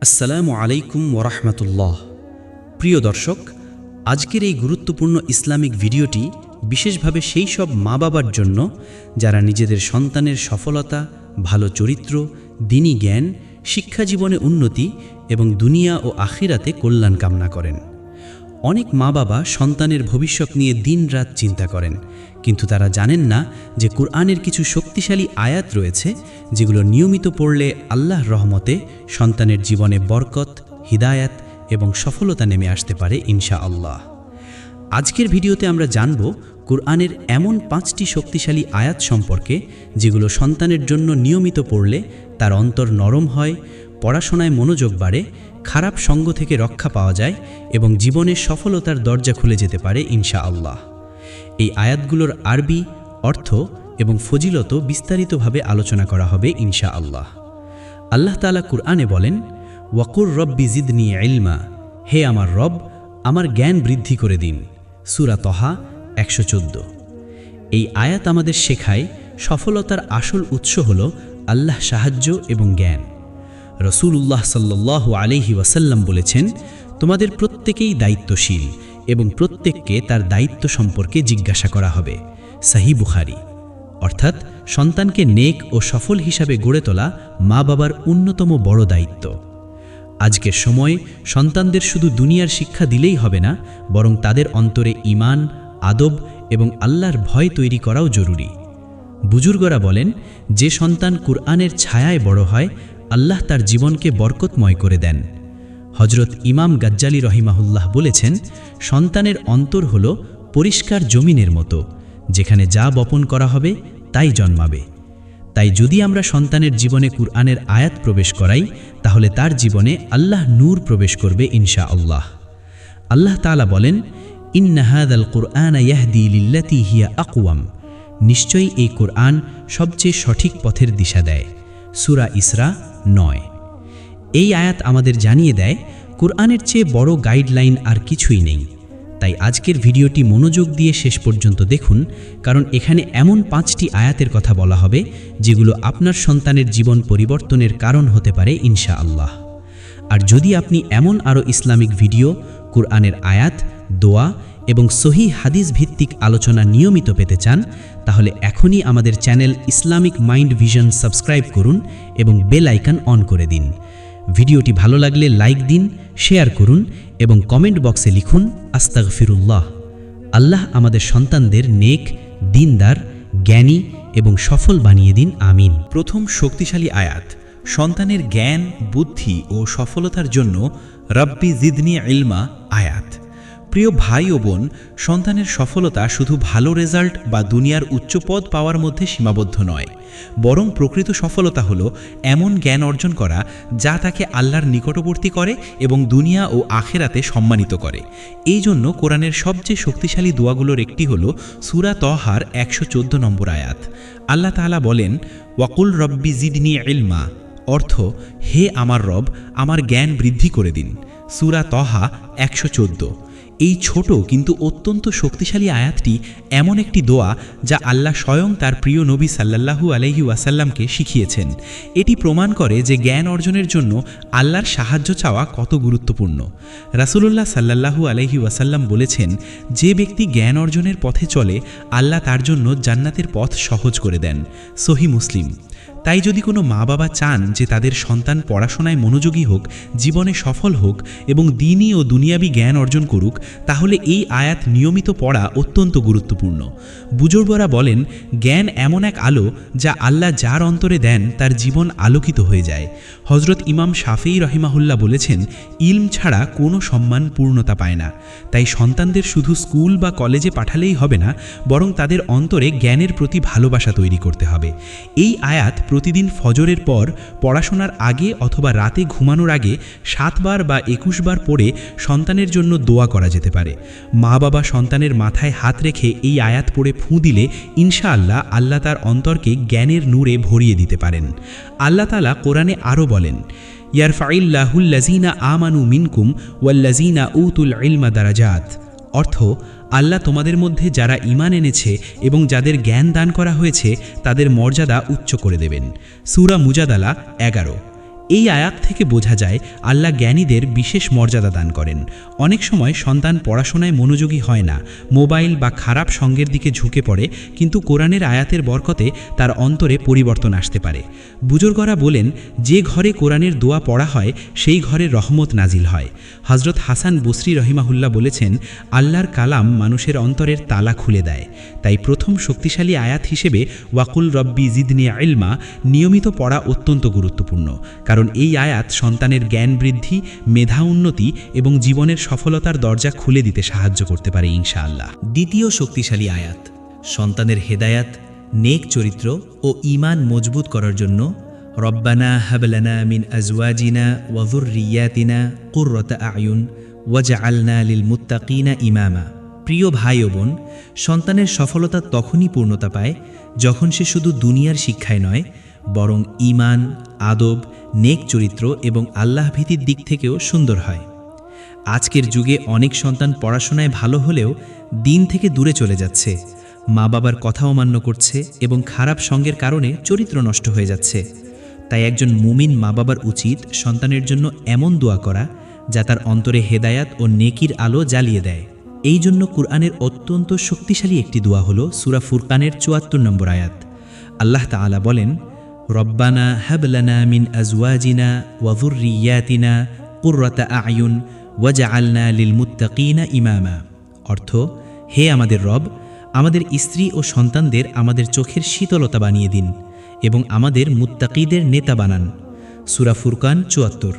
আসসালামু আলাইকুম ওরহমতুল্লাহ। প্রিয় দর্শক, আজকের এই গুরুত্বপূর্ণ ইসলামিক ভিডিওটি বিশেষভাবে সেই সব মা বাবার জন্য যারা নিজেদের সন্তানের সফলতা, ভালো চরিত্র, দ্বীনি জ্ঞান, শিক্ষা জীবনে উন্নতি এবং দুনিয়া ও আখিরাতে কল্যাণ কামনা করেন। অনেক মা বাবা সন্তানের ভবিষ্যৎ নিয়ে দিনরাত চিন্তা করেন, কিন্তু তারা জানেন না যে কুরআনের কিছু শক্তিশালী আয়াত রয়েছে যেগুলো নিয়মিত পড়লে আল্লাহর রহমতে সন্তানের জীবনে বরকত, হিদায়াত এবং সফলতা নেমে আসতে পারে ইনশাআল্লাহ। আজকের ভিডিওতে আমরা জানব কুরআনের এমন 5টি শক্তিশালী আয়াত সম্পর্কে যেগুলো সন্তানের জন্য নিয়মিত পড়লে তার অন্তর নরম হয়, পড়াশোনায় মনোযোগ বাড়ে, খারাপ সঙ্গ থেকে রক্ষা পাওয়া যায় এবং জীবনে সফলতার দরজা খুলে যেতে পারে ইনশাআল্লাহ। এই আয়াতগুলোর আরবি অর্থ এবং ফজিলত বিস্তারিতভাবে আলোচনা করা হবে ইনশাআল্লাহ। আল্লাহ তাআলা কুরআনে বলেন, ওয়াকুর রব্বি জিদনি ইলমা, হে আমার রব, আমার জ্ঞান বৃদ্ধি করে দিন। সূরা তহা 114। এই আয়াত আমাদের শেখায় সফলতার আসল উৎস হল আল্লাহ সাহায্য এবং জ্ঞান। রাসূলুল্লাহ সাল্লাল্লাহু আলাইহি ওয়াসাল্লাম বলেছেন, তোমাদের প্রত্যেকেই দায়িত্বশীল এবং প্রত্যেককে তার দায়িত্ব সম্পর্কে জিজ্ঞাসা করা হবে। সহিহ বুখারী। অর্থাৎ সন্তানকে নেক ও সফল হিসাবে গড়ে তোলা মা বাবার অন্যতম বড় দায়িত্ব। আজকের সময়ে সন্তানদের শুধু দুনিয়ার শিক্ষা দিলেই হবে না, বরং তাদের অন্তরে ঈমান, আদব এবং আল্লাহর ভয় তৈরি করাও জরুরি। বুজুর্গরা বলেন, যে সন্তান কুরআনের ছায়ায় বড় হয়, আল্লাহ তার জীবনকে বরকতময় করে দেন। হযরত ইমাম গাজ্জালী রহিমাহুল্লাহ বলেছেন, সন্তানের অন্তর হল পরিষ্কার জমিনের মতো, যেখানে যা বপন করা হবে তাই জন্মাবে। তাই যদি আমরা সন্তানের জীবনে কুরআনের আয়াত প্রবেশ করাই, তাহলে তার জীবনে আল্লাহ নূর প্রবেশ করবে ইনশাআল্লাহ। আল্লাহ তাআলা বলেন, ইন্না হাযাল কুরআনা ইয়াহদি লিল্লাতী হিয়া আকওয়াম, নিশ্চয়ই এই কুরআন সবচেয়ে সঠিক পথের দিশা দেয়। সূরা ইসরা 9। এই আয়াত আমাদের জানিয়ে দেয় কুরআনের চেয়ে বড় গাইডলাইন আর কিছুই নেই। তাই আজকের ভিডিওটি মনোযোগ দিয়ে শেষ পর্যন্ত দেখুন, কারণ এখানে এমন 5টি আয়াতের কথা বলা হবে যেগুলো আপনার সন্তানের জীবন পরিবর্তনের কারণ হতে পারে ইনশাআল্লাহ। আর যদি আপনি এমন আরও ইসলামিক ভিডিও, কুরআনের আয়াত, দোয়া এবং সহিহ হাদিস ভিত্তিক আলোচনা নিয়মিত পেতে চান, তাহলে এখনই আমাদের channel Islamic mind vision subscribe করুন এবং বেল আইকন অন করে দিন। ভিডিওটি ভালো লাগলে লাইক দিন, শেয়ার করুন এবং কমেন্ট বক্সে লিখুন আস্তাগফিরুল্লাহ। আল্লাহ আমাদের সন্তানদের নেক, দিনদার, জ্ঞানী এবং সফল বানিয়ে দিন, আমিন। প্রথম শক্তিশালী আয়াত, সন্তানের জ্ঞান, বুদ্ধি ও সফলতার জন্য রব্বি জিদনি ইলমা আয়াত। প্রিয় ভাই ও বোন, সন্তানের সফলতা শুধু ভালো রেজাল্ট বা দুনিয়ার উচ্চ পদ পাওয়ার মধ্যে সীমাবদ্ধ নয়, বরং প্রকৃত সফলতা হলো এমন জ্ঞান অর্জন করা যা তাকে আল্লাহর নিকটবর্তী করে এবং দুনিয়া ও আখেরাতে সম্মানিত করে। এই জন্য কোরআনের সবচেয়ে শক্তিশালী দোয়াগুলোর একটি হল সূরা তহার 114 নম্বর আয়াত। আল্লাহ তাআলা বলেন, ওয়াকুল রব্বি জিদনি ইলমা, অর্থ, হে আমার রব, আমার জ্ঞান বৃদ্ধি করে দিন। সূরা তহা 114। এই ছোট কিন্তু অত্যন্ত শক্তিশালী আয়াতটি এমন একটি দোয়া যা আল্লাহ স্বয়ং তার প্রিয় নবী সাল্লাল্লাহু আলাইহি ওয়াসাল্লামকে শিখিয়েছেন। এটি প্রমাণ করে যে জ্ঞান অর্জনের জন্য আল্লাহর সাহায্য চাওয়া কত গুরুত্বপূর্ণ। রাসূলুল্লাহ সাল্লাল্লাহু আলাইহি ওয়াসাল্লাম বলেছেন, যে ব্যক্তি জ্ঞান অর্জনের পথে চলে, আল্লাহ তার জন্য জান্নাতের পথ সহজ করে দেন। সহিহ মুসলিম। তাই যদি কোনো মা বাবা চান যে তাদের সন্তান পড়াশোনায় মনোযোগী হোক, জীবনে সফল হোক এবং দ্বীনি ও দুনিয়াবি জ্ঞান অর্জন করুক, তাহলে এই আয়াত নিয়মিত পড়া অত্যন্ত গুরুত্বপূর্ণ। বুজুর্গরা বলেন, জ্ঞান এমন এক আলো যা আল্লাহ যার অন্তরে দেন তার জীবন আলোকিত হয়ে যায়। হযরত ইমাম শাফেঈ রহিমাহুল্লাহ বলেছেন, ইলম ছাড়া কোনো সম্মান পূর্ণতা পায় না। তাই সন্তানদের শুধু স্কুল বা কলেজে পাঠালেই হবে না, বরং তাদের অন্তরে জ্ঞানের প্রতি ভালোবাসা তৈরি করতে হবে। এই আয়াত প্রতিদিন ফজরের পর, পড়াশোনার আগে অথবা রাতে ঘুমানোর আগে 7 বার বা 21 বার পড়ে সন্তানের জন্য দোয়া করা যেতে পারে। মা বাবা সন্তানের মাথায় হাত রেখে এই আয়াত পড়ে ফুঁ দিলে ইনশাআল্লাহ আল্লাহ তার অন্তরকে জ্ঞানের নূরে ভরিয়ে দিতে পারেন। আল্লাহ তাআলা কোরআনে আরও বলেন, ইয়ারফাইল্লাহুল্লাযীনা আমানু মিনকুম ওয়াল্লাযীনা উতুল ইলমা দারাজাত, অর্থ, আল্লাহ তোমাদের মধ্যে যারা ঈমান এনেছে এবং যাদের জ্ঞান দান করা হয়েছে তাদের মর্যাদা উচ্চ করে দেবেন। সূরা মুজাদালা 11। এই আয়াত থেকে বোঝা যায় আল্লাহ জ্ঞানীদের বিশেষ মর্যাদা দান করেন। অনেক সময় সন্তান পড়াশোনায় মনোযোগী হয় না, মোবাইল বা খারাপ সঙ্গের দিকে ঝুঁকে পড়ে, কিন্তু কোরআনের আয়াতের বরকতে তার অন্তরে পরিবর্তন আসতে পারে। বুজুর্গরা বলেন, যে ঘরে কোরআনের দোয়া পড়া হয় সেই ঘরে রহমত নাজিল হয়। হজরত হাসান বসরি রহিমাহুল্লাহ বলেছেন, আল্লাহর কালাম মানুষের অন্তরের তালা খুলে দেয়। তাই প্রথম শক্তিশালী আয়াত হিসেবে ওয়াকুল রব্বি জিদনি ইলমা নিয়মিত পড়া অত্যন্ত গুরুত্বপূর্ণ, কারণ এই আয়াত সন্তানের জ্ঞান বৃদ্ধি, মেধা উন্নতি এবং জীবনের সফলতার দরজা খুলে দিতে সাহায্য করতে পারে ইনশাআল্লাহ। দ্বিতীয় শক্তিশালী আয়াত সন্তানের হেদায়াত, নেক চরিত্র ও ঈমান মজবুত করার জন্য রব্বানা হাবলানা মিন আজওয়াজিনা ওয়া যুররিয়াতিনা কুররাতা আয়ুন ওয়াজআলনা লিল মুত্তাকিনা ইমামা। প্রিয় ভাই ও বোন, সন্তানের সফলতা তখনই পূর্ণতা পায় যখন সে শুধু দুনিয়ার শিক্ষায় নয়, বরং ঈমান, আদব, নেক চরিত্র এবং আল্লাহ ভীতির দিক থেকেও সুন্দর হয়। আজকের যুগে অনেক সন্তান পড়াশোনায় ভালো হলেও দিন থেকে দূরে চলে যাচ্ছে, মা বাবার কথা অমান্য করছে এবং খারাপ সঙ্গের কারণে চরিত্র নষ্ট হয়ে যাচ্ছে। তাই একজন মুমিন মা বাবার উচিত সন্তানের জন্য এমন দোয়া করা যা তার অন্তরে হেদায়াত ও নেকির আলো জ্বালিয়ে দেয়। এই জন্য কুরআনের অত্যন্ত শক্তিশালী একটি দোয়া হল সূরা ফুরকানের ৭৪ নম্বর আয়াত। আল্লাহ তাআলা বলেন, রব্বানা হাবলানা মিন আজওয়াজিনা ওয়া যুররিয়াতিনা কুররাতা আয়ুন ওয়াজআলনা লিল মুত্তাকিনা ইমামা। অর্থ, হে আমাদের রব, আমাদের স্ত্রী ও সন্তানদের আমাদের চোখের শীতলতা বানিয়ে দিন এবং আমাদের মুত্তাকিদের নেতা বানান। সূরা ফুরকান ৭৪।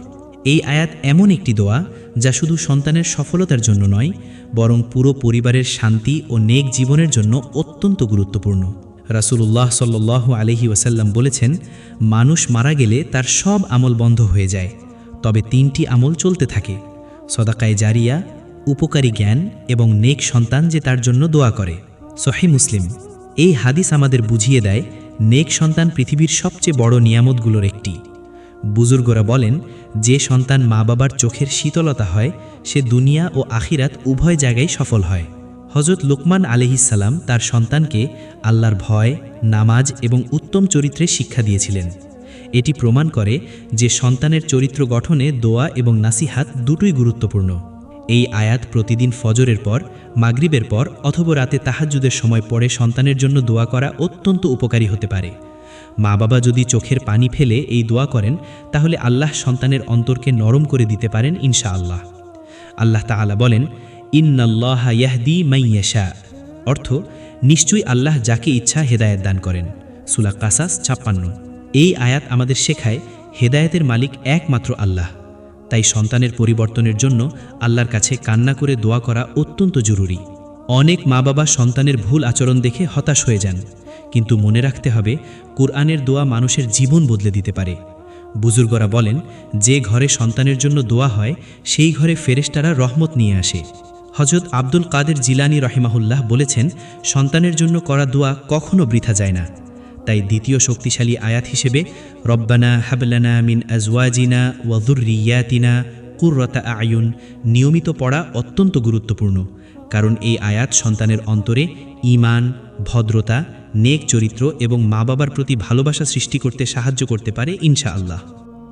এই আয়াত এমন একটি দোয়া যা শুধু সন্তানের সফলতার জন্য নয়, বরং পুরো পরিবারের শান্তি ও নেক জীবনের জন্য অত্যন্ত গুরুত্বপূর্ণ। রাসূলুল্লাহ সাল্লাল্লাহু আলাইহি ওয়াসাল্লাম বলেছেন, মানুষ মারা গেলে তার সব আমল বন্ধ হয়ে যায়, তবে ৩টি আমল চলতে থাকে: সদাকায়ে জারিয়া, উপকারী জ্ঞান এবং নেক সন্তান যে তার জন্য দোয়া করে। সহিহ মুসলিম। এই হাদিস আমাদের বুঝিয়ে দেয়, নেক সন্তান পৃথিবীর সবচেয়ে বড় নিয়ামতগুলোর একটি। বুজুর্গরা বলেন, যে সন্তান মা বাবার চোখের শীতলতা হয় সে দুনিয়া ও আখিরাত উভয় জায়গায় সফল হয়। হযরত লোকমান আলাইহিসসালাম তার সন্তানকে আল্লাহর ভয়, নামাজ এবং উত্তম চরিত্রের শিক্ষা দিয়েছিলেন। এটি প্রমাণ করে যে সন্তানের চরিত্র গঠনে দোয়া এবং নাসিহাত দুটোই গুরুত্বপূর্ণ। এই আয়াত প্রতিদিন ফজরের পর, মাগরিবের পর অথবা রাতে তাহাজ্জুদের সময় পড়ে সন্তানের জন্য দোয়া করা অত্যন্ত উপকারী হতে পারে। মা বাবা যদি চোখের পানি ফেলে এই দোয়া করেন, তাহলে আল্লাহ সন্তানের অন্তরকে নরম করে দিতে পারেন ইনশাআল্লাহ। আল্লাহ তাআলা বলেন, ইন্নাল্লাহা ইয়াহদি মান ইয়াশা। অর্থ, নিশ্চয়ই আল্লাহ যাকে ইচ্ছা হেদায়েত দান করেন। সূরা কাসাস ৫৬। এই আয়াত আমাদের শেখায় হেদায়েতের মালিক একমাত্র আল্লাহ। তাই সন্তানের পরিবর্তনের জন্য আল্লাহর কাছে কান্না করে দোয়া করা অত্যন্ত জরুরি। অনেক মা বাবা সন্তানের ভুল আচরণ দেখে হতাশ হয়ে যান, কিন্তু মনে রাখতে হবে কুরআনের দোয়া মানুষের জীবন বদলে দিতে পারে। বুজুর্গরা বলেন, যে ঘরে সন্তানের জন্য দোয়া হয় সেই ঘরে ফেরেশতারা রহমত নিয়ে আসে। হযরত আব্দুল কাদের জিলানী রাহিমাহুল্লাহ বলেছেন, সন্তানের জন্য করা দোয়া কখনো বৃথা যায় না। তাই দ্বিতীয় শক্তিশালী আয়াত হিসেবে রব্বানা হাবলানা মিন আজওয়াজিনা ওয়া যুররিয়াতিনা কুররাতা আয়ুন নিয়মিত পড়া অত্যন্ত গুরুত্বপূর্ণ, কারণ এই আয়াত সন্তানের অন্তরে ঈমান, ভদ্রতা, নেক চরিত্র এবং মা বাবার প্রতি ভালোবাসা সৃষ্টি করতে সাহায্য করতে পারে ইনশাআল্লাহ।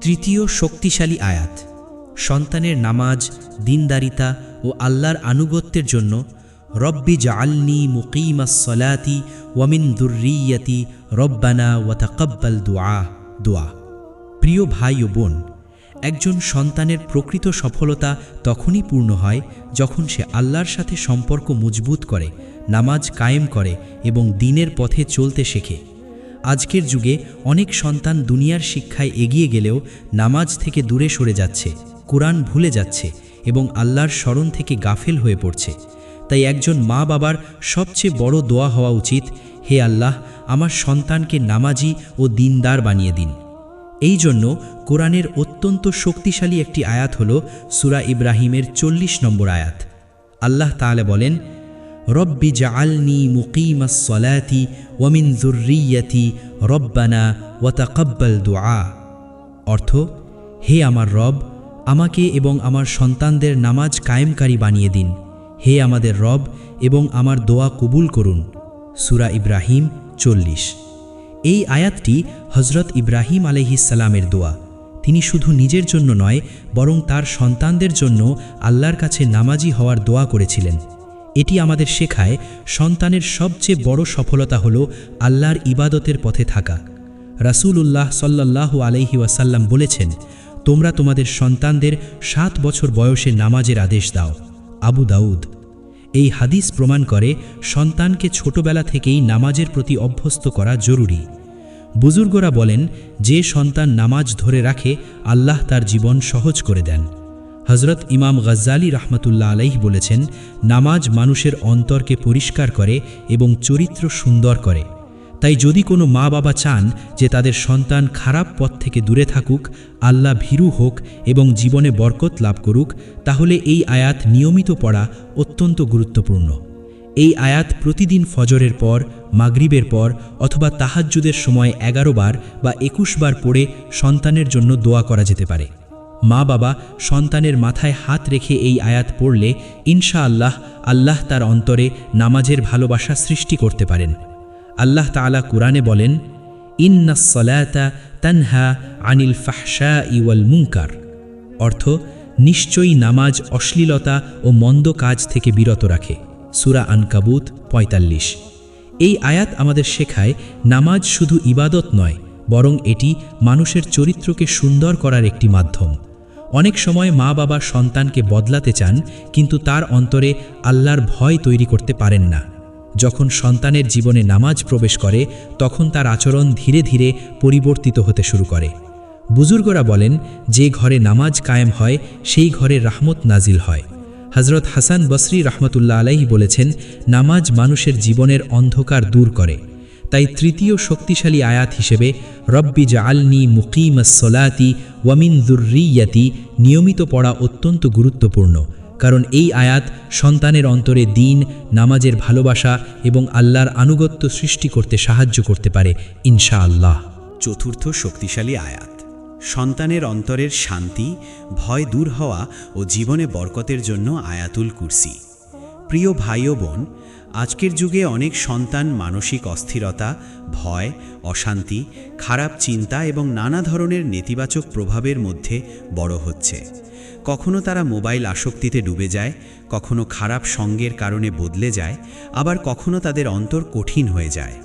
তৃতীয় শক্তিশালী আয়াত সন্তানের নামাজ, দিনদারিতা ও আল্লাহর আনুগত্যের জন্য রব্বি জাআলনি মুকিমাস সলাতি ওয়া মিন যুররিয়াতি রব্বানা ওয়া তাকাব্বাল দোয়া। প্রিয় ভাই ও বোন, একজন সন্তানের প্রকৃত সফলতা তখনই পূর্ণ হয় যখন সে আল্লাহর সাথে সম্পর্ক মজবুত করে, নামাজ কায়েম করে এবং দ্বীনের পথে চলতে শেখে। আজকের যুগে অনেক সন্তান দুনিয়ার শিক্ষায় এগিয়ে গেলেও নামাজ থেকে দূরে সরে যাচ্ছে, কুরআন ভুলে যাচ্ছে এবং আল্লাহর স্মরণ থেকে গাফেল হয়ে পড়ছে। তাই একজন মা বাবার সবচেয়ে বড় দোয়া হওয়া উচিত, হে আল্লাহ, আমার সন্তানকে নামাজি ও দিনদার বানিয়ে দিন। এই জন্য কোরআনের অত্যন্ত শক্তিশালী একটি আয়াত হল সূরা ইব্রাহিমের ৪০ নম্বর আয়াত। আল্লাহ তাআলা বলেন, রব্বি জাআলনি মুকিমাস সলাতি ওয়া মিন যুররিয়াতি রব্বানা ওয়া তাকাব্বাল দুআ। অর্থ, হে আমার রব, আমাকে এবং আমার সন্তানদের নামাজ কায়েমকারী বানিয়ে দিন। হে আমাদের রব, এবং আমার দোয়া কবুল করুন। সূরা ইব্রাহিম ৪০। এই আয়াতটি হযরত ইব্রাহিম আলাইহিস সালামের দোয়া। তিনি শুধু নিজের জন্য নয় বরং তার সন্তানদের জন্য আল্লাহর কাছে নামাজি হওয়ার দোয়া করেছিলেন। এটি আমাদের শেখায় সন্তানের সবচেয়ে বড় সফলতা হল আল্লাহর ইবাদতের পথে থাকা। রাসূলুল্লাহ সাল্লাল্লাহু আলাইহি ওয়াসাল্লাম বলেছেন, তোমরা তোমাদের সন্তানদের 7 বছর বয়সে নামাজের আদেশ দাও। আবু দাউদ। এই হাদিস প্রমাণ করে সন্তানকে ছোটবেলা থেকেই নামাজের প্রতি অভ্যস্ত করা জরুরি। বুজুর্গরা বলেন, যে সন্তান নামাজ ধরে রাখে আল্লাহ তার জীবন সহজ করে দেন। হযরত ইমাম গজ্জালী রাহমাতুল্লাহ আলাইহি বলেছেন, নামাজ মানুষের অন্তরকে পরিষ্কার করে এবং চরিত্র সুন্দর করে। তাই যদি কোনো মা বাবা চান যে তাদের সন্তান খারাপ পথ থেকে দূরে থাকুক, আল্লাহ ভীরু হোক এবং জীবনে বরকত লাভ করুক, তাহলে এই আয়াত নিয়মিত পড়া অত্যন্ত গুরুত্বপূর্ণ। এই আয়াত প্রতিদিন ফজরের পর, মাগরিবের পর অথবা তাহাজ্জুদের সময় 11 বার বা 21 বার পড়ে সন্তানের জন্য দোয়া করা যেতে পারে। মা বাবা সন্তানের মাথায় হাত রেখে এই আয়াত পড়লে ইনশাআল্লাহ আল্লাহ তার অন্তরে নামাজের ভালোবাসা সৃষ্টি করতে পারেন। আল্লাহ তাআলা কুরআনে বলেন, ইন্নাস সালাতা তানহা আনিল ফাহশাই ওয়াল মুনকার, অর্থ নিশ্চয়ই নামাজ অশ্লীলতা ও মন্দ কাজ থেকে বিরত রাখে। সূরা আনকাবুত 45। এই আয়াত আমাদের শেখায় নামাজ শুধু ইবাদত নয়, বরং এটি মানুষের চরিত্রকে সুন্দর করার একটি মাধ্যম। অনেক সময় মা বাবা সন্তানকে বদলাতে চান, কিন্তু তার অন্তরে আল্লাহর ভয় তৈরি করতে পারেন না। যখন সন্তানের জীবনে নামাজ প্রবেশ করে, তখন তার আচরণ ধীরে ধীরে পরিবর্তিত হতে শুরু করে। বুজুর্গরা বলেন, যে ঘরে নামাজ কায়েম হয় সেই ঘরে রহমত নাজিল হয়। হযরত হাসান বসরি রাহমাতুল্লাহ আলাইহি বলেছেন, নামাজ মানুষের জীবনের অন্ধকার দূর করে। তাই তৃতীয় শক্তিশালী আয়াত হিসেবে রব্বি জাআলনি মুকিমাস সলাতি ওয়া মিন যুররিয়াতি নিয়মিত পড়া অত্যন্ত গুরুত্বপূর্ণ, কারণ এই আয়াত সন্তানের অন্তরে দ্বীন, নামাজের ভালোবাসা এবং আল্লাহর আনুগত্য সৃষ্টি করতে সাহায্য করতে পারে ইনশাআল্লাহ। চতুর্থ শক্তিশালী আয়াত, সন্তানের অন্তরের শান্তি, ভয় দূর হওয়া ও জীবনে বরকতের জন্য আয়াতুল কুরসি। প্রিয় ভাই ও বোন, আজকের যুগে অনেক সন্তান মানসিক অস্থিরতা, ভয়, অশান্তি, খারাপ চিন্তা এবং নানা ধরনের নেতিবাচক প্রভাবের মধ্যে বড় হচ্ছে। কখনো তারা মোবাইল আসক্তিতে ডুবে যায়, কখনো খারাপ সঙ্গের কারণে বদলে যায়, আবার কখনো তাদের অন্তর কঠিন হয়ে যায়।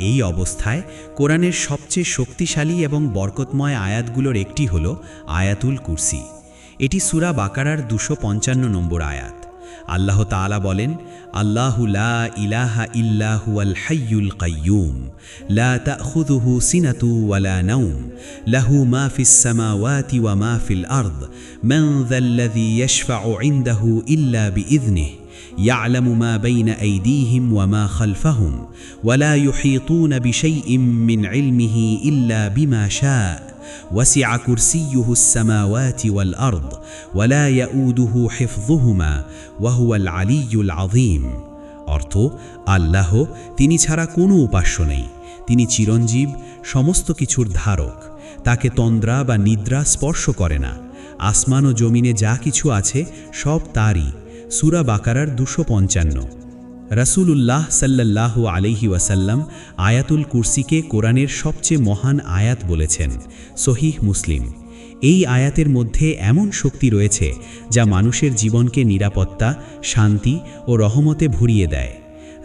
এই অবস্থায় কোরআনের সবচেয়ে শক্তিশালী এবং বরকতময় আয়াতগুলোর একটি হল আয়াতুল কুরসি। এটি সূরা বাকারার 255 নম্বর আয়াত। আল্লাহ তাআলা বলেন, আল্লাহু লা ইলাহা ইল্লা হুয়াল হাইয়ুল কাইয়্যুম লা তাখুযুহু সিনাতু ওয়ালা নাওম লাহু মা ফিস সামাওয়াতি ওয়া মা ফিল আরদ মান যাল্লাযী ইয়াশফা'ু ইনদাহু ইল্লা বিইذনিহি يعلم ما بين أيديهم وما خلفهم ولا يحيطون بشيء من علمه إلا بما شاء وسع كرسيه السماوات والأرض ولا يؤوده حفظهما وهو العلي العظيم। অর্থ, আল্লাহ, তিনি ছাড়া কোনো উপাস্য নেই। তিনি চিরঞ্জীব, সমস্ত কিছুর ধারক। তাকে তন্দ্রা বা নিদ্রা স্পর্শ করে না। আসমান ও জমিনে যা কিছু আছে সব তারই। সূরা বাকারার 255। রাসূলুল্লাহ সাল্লাল্লাহু আলাইহি ওয়াসাল্লাম আয়াতুল কুরসিকে কোরআনের সবচেয়ে মহান আয়াত বলেছেন। সহিহ মুসলিম। এই আয়াতের মধ্যে এমন শক্তি রয়েছে যা মানুষের জীবনকে নিরাপত্তা, শান্তি ও রহমতে ভরিয়ে দেয়।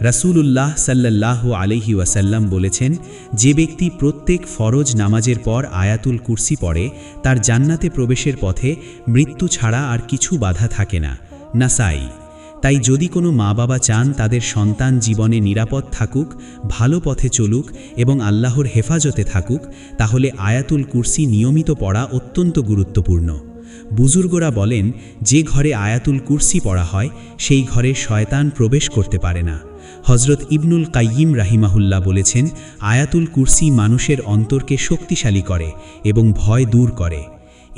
রাসূলুল্লাহ সাল্লাল্লাহু আলাইহি ওয়াসাল্লাম বলেছেন, যে ব্যক্তি প্রত্যেক ফরজ নামাজের পর আয়াতুল কুরসি পড়ে, তার জান্নাতে প্রবেশের পথে মৃত্যু ছাড়া আর কিছু বাধা থাকে না। নাসাই। তাই যদি কোনো মা বাবা চান তাদের সন্তান জীবনে নিরাপদ থাকুক, ভালো পথে চলুক এবং আল্লাহর হেফাজতে থাকুক, তাহলে আয়াতুল কুরসি নিয়মিত পড়া অত্যন্ত গুরুত্বপূর্ণ। বুজুর্গরা বলেন, যে ঘরে আয়াতুল কুরসি পড়া হয় সেই ঘরে শয়তান প্রবেশ করতে পারে না। হযরত ইবনুল কাইয়িম রাহিমাহুল্লাহ বলেছেন, আয়াতুল কুরসি মানুষের অন্তরকে শক্তিশালী করে এবং ভয় দূর করে।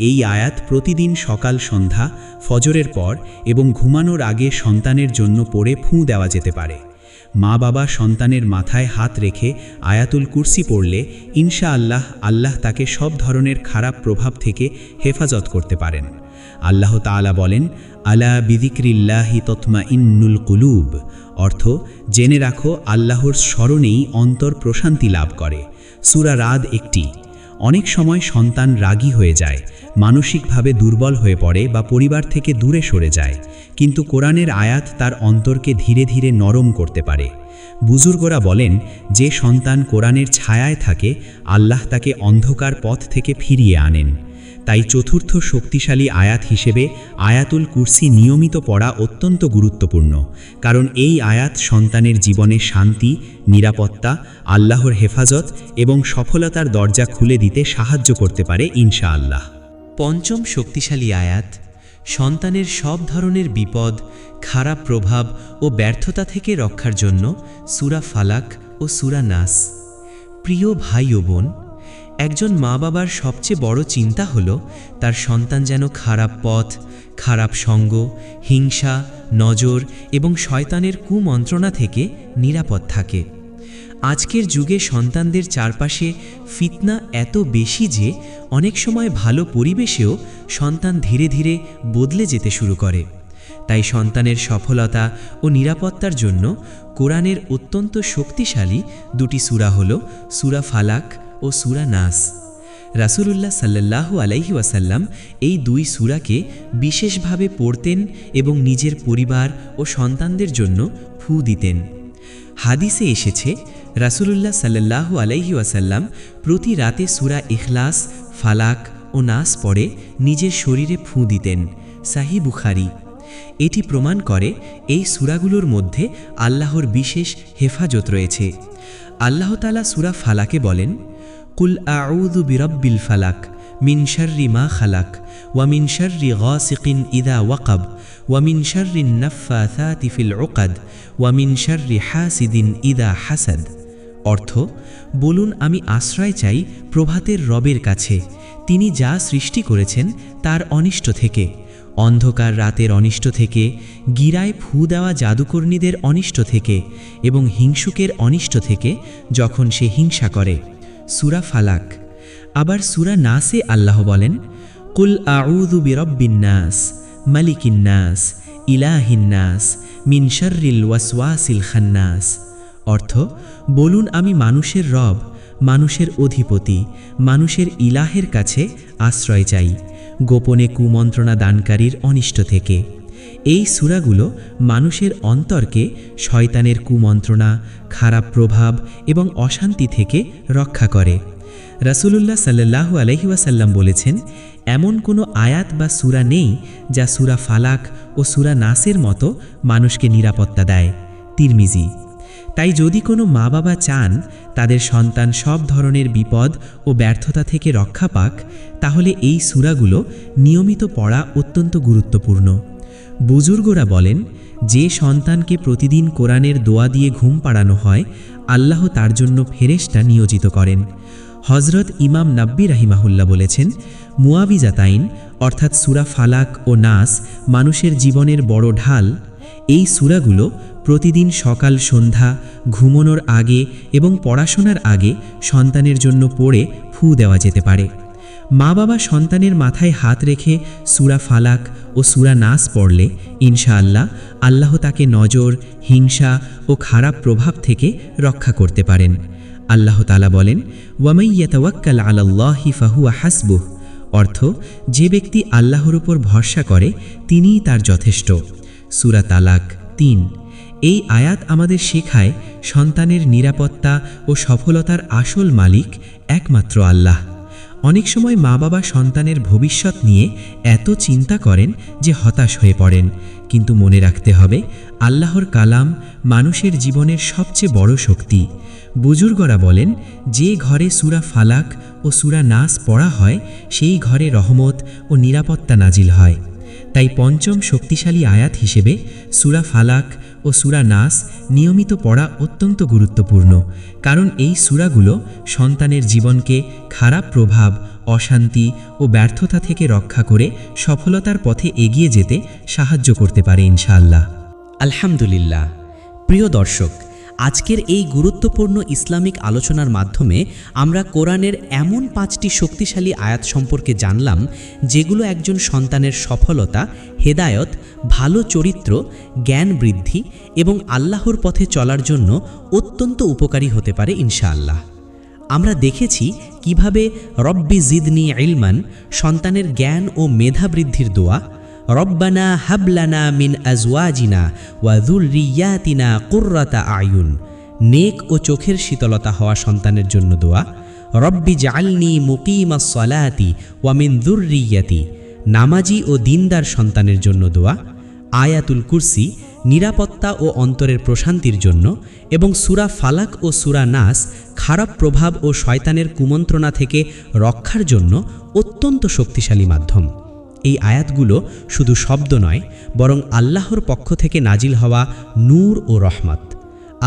এই আয়াত প্রতিদিন সকাল সন্ধ্যা, ফজরের পর এবং ঘুমানোর আগে সন্তানের জন্য পড়ে ফুঁ দেওয়া যেতে পারে। মা বাবা সন্তানের মাথায় হাত রেখে আয়াতুল কুরসি পড়লে ইনশাআল্লাহ আল্লাহ তাকে সব ধরনের খারাপ প্রভাব থেকে হেফাজত করতে পারেন। আল্লাহ তাআলা বলেন, আলা বিযিকরিল্লাহি তাতমাইন্নুল কুলুব, অর্থ, জেনে রাখো আল্লাহর স্মরণেই অন্তর প্রশান্তি লাভ করে। সূরা রাদ 1। অনেক সময় সন্তান রাগী হয়ে যায়, মানসিকভাবে দুর্বল হয়ে পড়ে বা পরিবার থেকে দূরে সরে যায়, কিন্তু কোরআনের আয়াত তার অন্তরকে ধীরে ধীরে নরম করতে পারে। বুজুর্গরা বলেন, যে সন্তান কোরআনের ছায়ায় থাকে আল্লাহ তাকে অন্ধকার পথ থেকে ফিরিয়ে আনেন। তাই চতুর্থ শক্তিশালী আয়াত হিসেবে আয়াতুল কুরসি নিয়মিত পড়া অত্যন্ত গুরুত্বপূর্ণ, কারণ এই আয়াত সন্তানের জীবনে শান্তি, নিরাপত্তা, আল্লাহর হেফাজত এবং সফলতার দরজা খুলে দিতে সাহায্য করতে পারে ইনশাআল্লাহ। পঞ্চম শক্তিশালী আয়াত সন্তানের সব ধরনের বিপদ, খারাপ প্রভাব ও ব্যর্থতা থেকে রক্ষার জন্য সূরা ফালাক ও সূরা নাস। প্রিয় ভাই ও বোন, একজন মা বাবার সবচেয়ে বড় চিন্তা হলো তার সন্তান যেন খারাপ পথ, খারাপ সঙ্গ, হিংসা, নজর এবং শয়তানের কুমন্ত্রণা থেকে নিরাপদ থাকে। আজকের যুগে সন্তানদের চারপাশে ফিতনা এত বেশি যে অনেক সময় ভালো পরিবেশেও সন্তান ধীরে ধীরে বদলে যেতে শুরু করে। তাই সন্তানের সফলতা ও নিরাপত্তার জন্য কোরআনের অত্যন্ত শক্তিশালী দুটি সূরা হল সূরা ফালাক ও সূরা নাস। রাসূলুল্লাহ সাল্লাল্লাহু আলাইহি ওয়াসাল্লাম এই দুই সূরাকে বিশেষভাবে পড়তেন এবং নিজের পরিবার ও সন্তানদের জন্য ফু দিতেন। হাদিসে এসেছে, রাসূলুল্লাহ সাল্লাল্লাহু আলাইহি ওয়াসাল্লাম প্রতি রাতে সূরা ইখলাস, ফালাক ও নাস পড়ে নিজের শরীরে ফু দিতেন। সাহিহ বুখারী। এটি প্রমাণ করে এই সূরাগুলোর মধ্যে আল্লাহর বিশেষ হেফাজত রয়েছে। আল্লাহ তাআলা সূরা ফালাকে বলেন, কুল আউযু বিরাব্বিল ফালাক মিন শাররি মা খালাক ওয়া মিন শাররি গাসিকিন ইযা ওয়াকাব ওয়া মিন শাররিন নাফফাথাতি ফিল উকাদ ওয়া মিন শাররি হাসিদিন ইযা হাসাদ। অর্থ, বলুন আমি আশ্রয় চাই প্রভাতের রবের কাছে, তিনি যা সৃষ্টি করেছেন তার অনিষ্ট থেকে, অন্ধকার রাতের অনিষ্ট থেকে, গিরায় ফু দেওয়া জাদুকর্ণীদের অনিষ্ট থেকে এবং হিংসুকের অনিষ্ট থেকে যখন সে হিংসা করে। সূরা ফালাক। আবার সূরা নাসে আল্লাহ বলেন, কুল আউযু বিরাব্বিন নাস মালিকিন নাস ইলাহিন নাস মিন শাররিল ওয়াসওয়াসিল খান্নাস। অর্থ, বলুন আমি মানুষের রব, মানুষের অধিপতি, মানুষের ইলাহের কাছে আশ্রয় চাই গোপনে কুমন্ত্রণা দানকারীর অনিষ্ট থেকে। এই সূরাগুলো মানুষের অন্তরকে শয়তানের কুমন্ত্রণা, খারাপ প্রভাব এবং অশান্তি থেকে রক্ষা করে। রাসূলুল্লাহ সাল্লাল্লাহু আলাইহি ওয়াসাল্লাম বলেছেন, এমন কোনো আয়াত বা সূরা নেই যা সূরা ফালাক ও সূরা নাসের মতো মানুষকে নিরাপত্তা দেয়। তিরমিজি। তাই যদি কোনো মা বাবা চান তাদের সন্তান সব ধরনের বিপদ ও ব্যর্থতা থেকে রক্ষা পাক, তাহলে এই সূরাগুলো নিয়মিত পড়া অত্যন্ত গুরুত্বপূর্ণ। বুজুর্গরা বলেন, যে সন্তানকে প্রতিদিন কোরআনের দোয়া দিয়ে ঘুম পাড়ানো হয় আল্লাহ তার জন্য ফেরেশতা নিয়োজিত করেন। হযরত ইমাম নাব্বী রাহিমাহুল্লাহ বলেছেন, মুআবিজাতাইন অর্থাৎ সূরা ফালাক ও নাস মানুষের জীবনের বড় ঢাল। এই সূরাগুলো প্রতিদিন সকাল সন্ধ্যা, ঘুমানোর আগে এবং পড়াশোনার আগে সন্তানের জন্য পড়ে ফু দেওয়া যেতে পারে। মা বাবা সন্তানের মাথায় হাত রেখে সূরা ফালাক ও সূরা নাস পড়লে ইনশাআল্লাহ আল্লাহ তাকে নজর, হিংসা ও খারাপ প্রভাব থেকে রক্ষা করতে পারেন। আল্লাহ তাআলা বলেন, ওয়ামাই ইয়াতাওয়াক্কাল আলাল্লাহি ফাহুয়া হাসবুহ। অর্থ, যে ব্যক্তি আল্লাহর উপর ভরসা করে তিনিই তার যথেষ্ট। সূরা তালাক ৩। এই আয়াত আমাদের শেখায় সন্তানের নিরাপত্তা ও সফলতার আসল মালিক একমাত্র আল্লাহ। অনেক সময় মা বাবা সন্তানের ভবিষ্যৎ নিয়ে এত চিন্তা করেন যে হতাশ হয়ে পড়েন, কিন্তু মনে রাখতে হবে আল্লাহর কালাম মানুষের জীবনের সবচেয়ে বড় শক্তি। বুজুর্গরা বলেন, যে ঘরে সূরা ফালাক ও সূরা নাস পড়া হয় সেই ঘরে রহমত ও নিরাপত্তা নাজিল হয়। তাই পঞ্চম শক্তিশালী আয়াত হিসেবে সূরা ফালাক ও সূরা নাস নিয়মিত পড়া অত্যন্ত গুরুত্বপূর্ণ, কারণ এই সূরাগুলো সন্তানের জীবনকে খারাপ প্রভাব, অশান্তি ও ব্যর্থতা থেকে রক্ষা করে সফলতার পথে এগিয়ে যেতে সাহায্য করতে পারে ইনশাআল্লাহ। আলহামদুলিল্লাহ। প্রিয় দর্শক, আজকের এই গুরুত্বপূর্ণ ইসলামিক আলোচনার মাধ্যমে আমরা কোরআনের এমন 5টি শক্তিশালী আয়াত সম্পর্কে জানলাম যেগুলো একজন সন্তানের সফলতা, হেদায়ত, ভালো চরিত্র, জ্ঞান বৃদ্ধি এবং আল্লাহর পথে চলার জন্য অত্যন্ত উপকারী হতে পারে ইনশাআল্লাহ। আমরা দেখেছি কিভাবে রব্বি জিদনি ইলমান সন্তানের জ্ঞান ও মেধা বৃদ্ধির দোয়া, রব্বানা হাবলানা মিন আজওয়াজিনা ওয়া যুররিয়াতিনা কুররাতা আয়ুন নেক ও চোখের শীতলতা হওয়া সন্তানের জন্য দোয়া, রব্বি জাআলনি মুকিমাস সালাতি ওয়া মিন যুররিয়াতি নামাজি ও দিনদার সন্তানের জন্য দোয়া, আয়াতুল কুরসি নিরাপত্তা ও অন্তরের প্রশান্তির জন্য এবং সূরা ফালাক ও সূরা নাস খারাপ প্রভাব ও শয়তানের কুমন্ত্রণা থেকে রক্ষার জন্য অত্যন্ত শক্তিশালী মাধ্যম। এই আয়াতগুলো শুধু শব্দ নয়, বরং আল্লাহর পক্ষ থেকে নাজিল হওয়া নূর ও রহমত।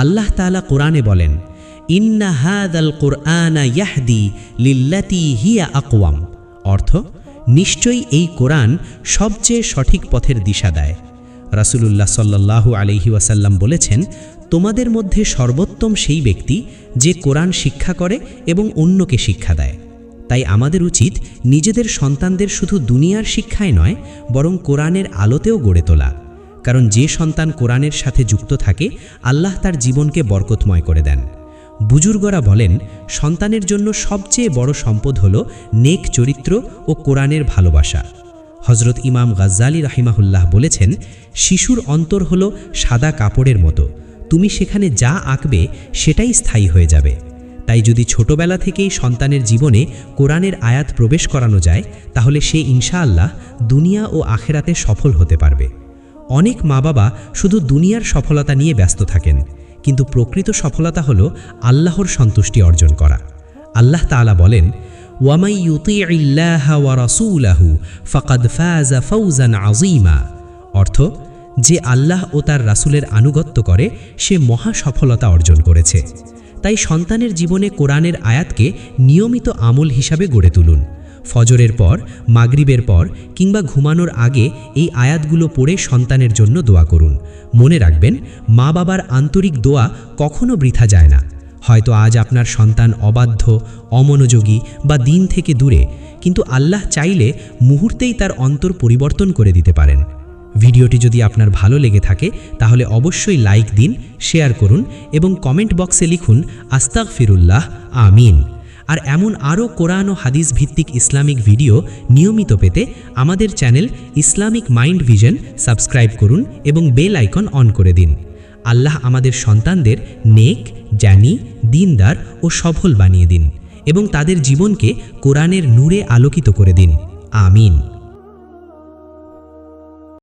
আল্লাহ তাআলা কোরআনে বলেন, ইন্না হাযাল কুরআনা ইয়াহদি লিল্লাতী হিয়া আকওয়াম, অর্থ নিশ্চয়ই এই কোরআন সবচেয়ে সঠিক পথের দিশা দেয়। রাসূলুল্লাহ সাল্লাল্লাহু আলাইহি ওয়াসাল্লাম বলেছেন, তোমাদের মধ্যে সর্বোত্তম সেই ব্যক্তি যে কোরআন শিক্ষা করে এবং অন্যকে শিক্ষা দেয়। তাই আমাদের উচিত নিজেদের সন্তানদের শুধু দুনিয়ার শিক্ষায় নয়, বরং কোরআনের আলোতেও গড়ে তোলা। কারণ যে সন্তান কোরআনের সাথে যুক্ত থাকে, আল্লাহ তার জীবনকে বরকতময় করে দেন। বুজুর্গরা বলেন, সন্তানের জন্য সবচেয়ে বড় সম্পদ হল নেক চরিত্র ও কোরআনের ভালোবাসা। হজরত ইমাম গাজ্জালী রাহিমাহুল্লাহ বলেছেন, শিশুর অন্তর হল সাদা কাপড়ের মতো, তুমি সেখানে যা আঁকবে সেটাই স্থায়ী হয়ে যাবে। তাই যদি ছোটবেলা থেকেই সন্তানের জীবনে কোরআনের আয়াত প্রবেশ করানো যায়, তাহলে সে ইনশাআল্লাহ দুনিয়া ও আখেরাতে সফল হতে পারবে। অনেক মা বাবা শুধু দুনিয়ার সফলতা নিয়ে ব্যস্ত থাকেন, কিন্তু প্রকৃত সফলতা হল আল্লাহর সন্তুষ্টি অর্জন করা। আল্লাহ তাআলা বলেন, ওয়ামাই ইউতিইল্লাহা ওয়া রাসূলাহু ফাকাদ ফাযা ফাওজান আযীমা, অর্থ যে আল্লাহ ও তার রাসূলের আনুগত্য করে সে মহা সফলতা অর্জন করেছে। তাই সন্তানের জীবনে কোরআনের আয়াতকে নিয়মিত আমল হিসাবে গড়ে তুলুন। ফজরের পর, মাগরিবের পর কিংবা ঘুমানোর আগে এই আয়াতগুলো পড়ে সন্তানের জন্য দোয়া করুন। মনে রাখবেন, মা বাবার আন্তরিক দোয়া কখনো বৃথা যায় না। হয়তো আজ আপনার সন্তান অবাধ্য, অমনোযোগী বা দিন থেকে দূরে, কিন্তু আল্লাহ চাইলে মুহূর্তেই তার অন্তর পরিবর্তন করে দিতে পারেন। ভিডিওটি যদি আপনার ভালো লেগে থাকে তাহলে অবশ্যই লাইক দিন, শেয়ার করুন এবং কমেন্ট বক্সে লিখুন আস্তাগফিরুল্লাহ, আমিন। আর এমন আরও কোরআন ও হাদিস ভিত্তিক ইসলামিক ভিডিও নিয়মিত পেতে আমাদের channel Islamic mind vision subscribe করুন এবং বেল আইকন অন করে দিন। আল্লাহ আমাদের সন্তানদের নেক, জ্ঞানী, দিনদার ও সফল বানিয়ে দিন এবং তাদের জীবনকে কোরআনের নূরে আলোকিত করে দিন। আমিন।